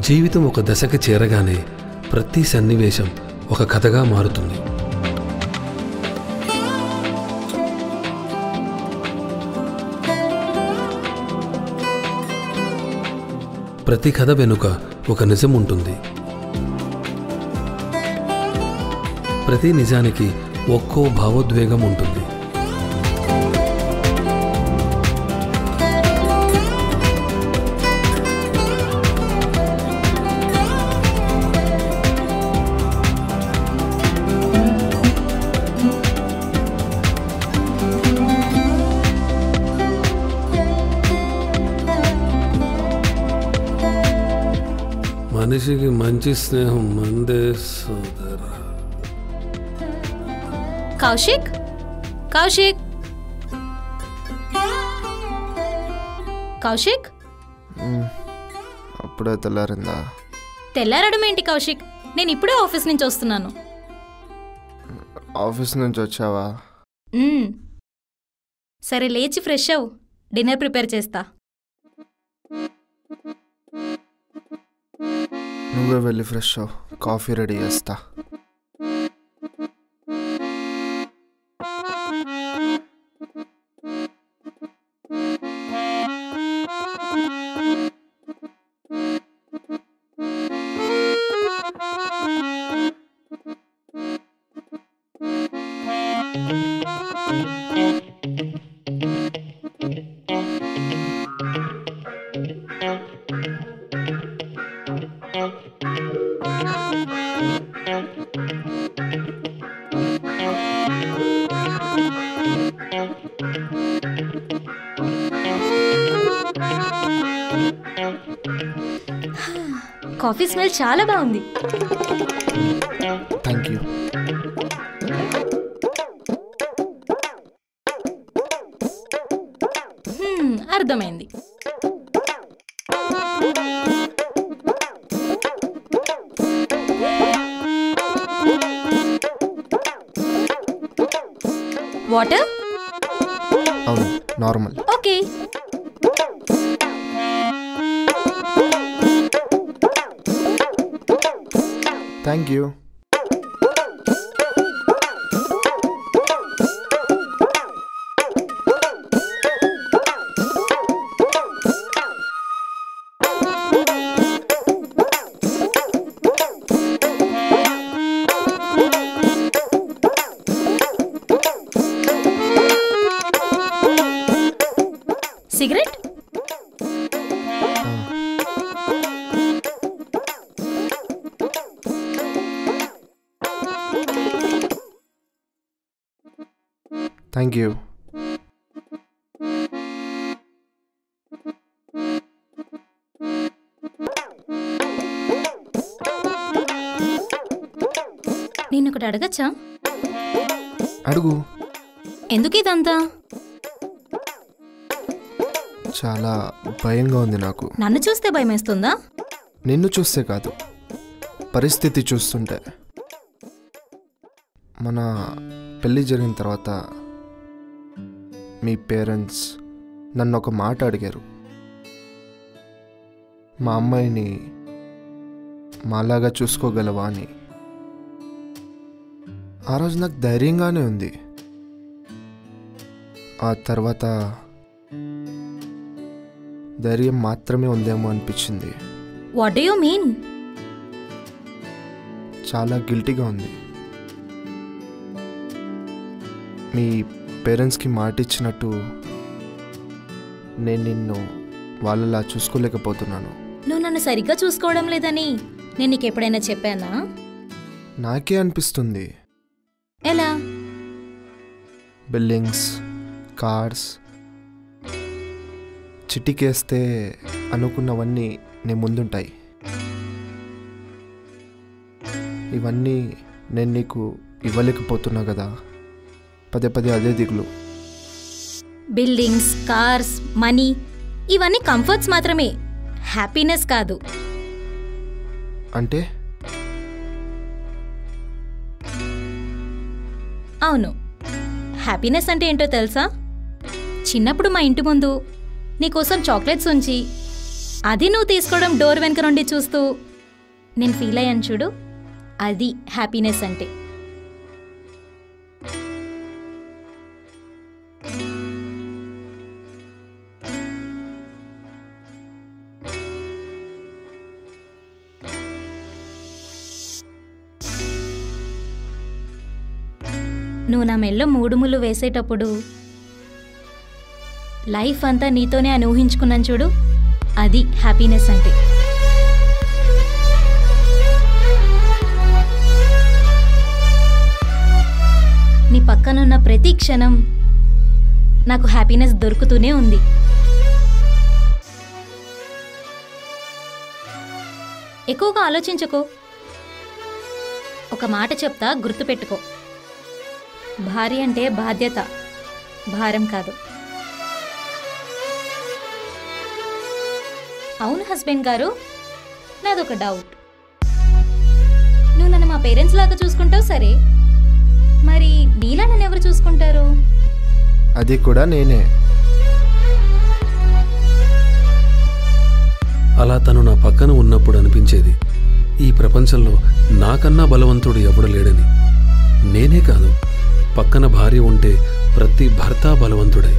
జీవితం ఒక దశకి చేరగానే ప్రతి సన్నివేశం ఒక కథగా మారుతుంది. ప్రతి కథ వెనుక ఒక నిజం ఉంటుంది. ప్రతి నిజానికి ఒక్కో భావోద్వేగం ఉంటుంది. మనిషికి మంచి స్నేహం మందే సోదరా. కౌశిక్, కౌశిక్, కౌశిక్, అప్పుడే తెల్లారిందా? తెల్లారడం ఏంటి కౌశిక్? నేను ఇప్పుడే ఆఫీస్ నుంచి వస్తున్నాను. ఆఫీస్ నుంచి వచ్చావా? సరే లేచి ఫ్రెష్ అవ్వు, డిన్నర్ ప్రిపేర్ చేస్తా. నువ్వే వెళ్ళి ఫ్రెష్ అవ్వు, కాఫీ రెడీ చేస్తా. కాఫీ స్మెల్ చాలా బాగుంది. Thank you. అర్థమైంది. వాటర్? అవును, normal. Okay. Thank you. Cigarette? Thank you. నేను ఒకటి అడగచ్చా? అడుగు. ఎందుకు ఇదంతా? చాలా భయంగా ఉంది నాకు. నన్ను చూస్తే భయం వేస్తుందా? నిన్ను చూస్తే కాదు, పరిస్థితి చూస్తుంటే. మన పెళ్ళి జరిగిన తర్వాత మీ పేరెంట్స్ నన్ను ఒక మాట అడిగారు. మా అమ్మాయిని మాలాగా చూసుకోగలవా అని. ఆ రోజు నాకు ధైర్యంగానే ఉంది. ఆ తర్వాత ధైర్యం మాత్రమే ఉందేమో అనిపించింది. What do you mean? చాలా గిల్టీగా ఉంది. మీ పేరెంట్స్కి మాట ఇచ్చినట్టు నేను నిన్ను వాళ్ళలా చూసుకోలేకపోతున్నాను. నువ్వు నన్ను సరిగ్గా చూసుకోవడం లేదని నేను నీకు ఎప్పుడైనా చెప్పానా? నాకే అనిపిస్తుంది. ఎలా? బిల్డింగ్స్, కార్స్, చిటికేస్తే అనుకున్నవన్నీ నీ ముందుంటాయి. ఇవన్నీ నేను నీకు ఇవ్వలేకపోతున్నా కదా. పదే పదే అదే దిగులు. బిల్డింగ్స్, కార్స్, మనీ ఇవన్నీ కంఫర్ట్స్ మాత్రమే, హ్యాపీనెస్ కాదు. అంటే? అవును, హ్యాపీనెస్ అంటే ఏంటో తెలుసా? చిన్నప్పుడు మా ఇంటి ముందు నీకోసం చాక్లెట్స్ ఉంచి అది నువ్వు తీసుకోవడం డోర్ వెనక నుండి చూస్తూ నేను ఫీల్ అయ్యాను చూడు, అది హ్యాపీనెస్ అంటే. నువ్వు నా మెల్లో 3 ముళ్ళు వేసేటప్పుడు లైఫ్ అంతా నీతోనే అని ఊహించుకున్నాను చూడు, అది హ్యాపీనెస్ అంటే. నీ పక్కనున్న ప్రతి క్షణం నాకు హ్యాపీనెస్ దొరుకుతూనే ఉంది. ఎక్కువగా ఆలోచించకు. ఒక మాట చెప్తా, గుర్తుపెట్టుకో. భార్య అంటే బాధ్యత, భారం కాదు. అవును హస్బెండ్ గారు, నాదొక డౌట్. నువ్వు నన్ను మా పేరెంట్స్ లాగా చూసుకుంటావు సరే, మరి నీలా నన్ను ఎవరు చూసుకుంటారు? అది కూడా నేనే. అలా తను నా పక్కన ఉన్నప్పుడు అనిపించేది, ఈ ప్రపంచంలో నాకన్నా బలవంతుడు ఎవడు లేడని. నేనే కాదు, పక్కన భార్య ఉంటే ప్రతి భర్త బలవంతుడే.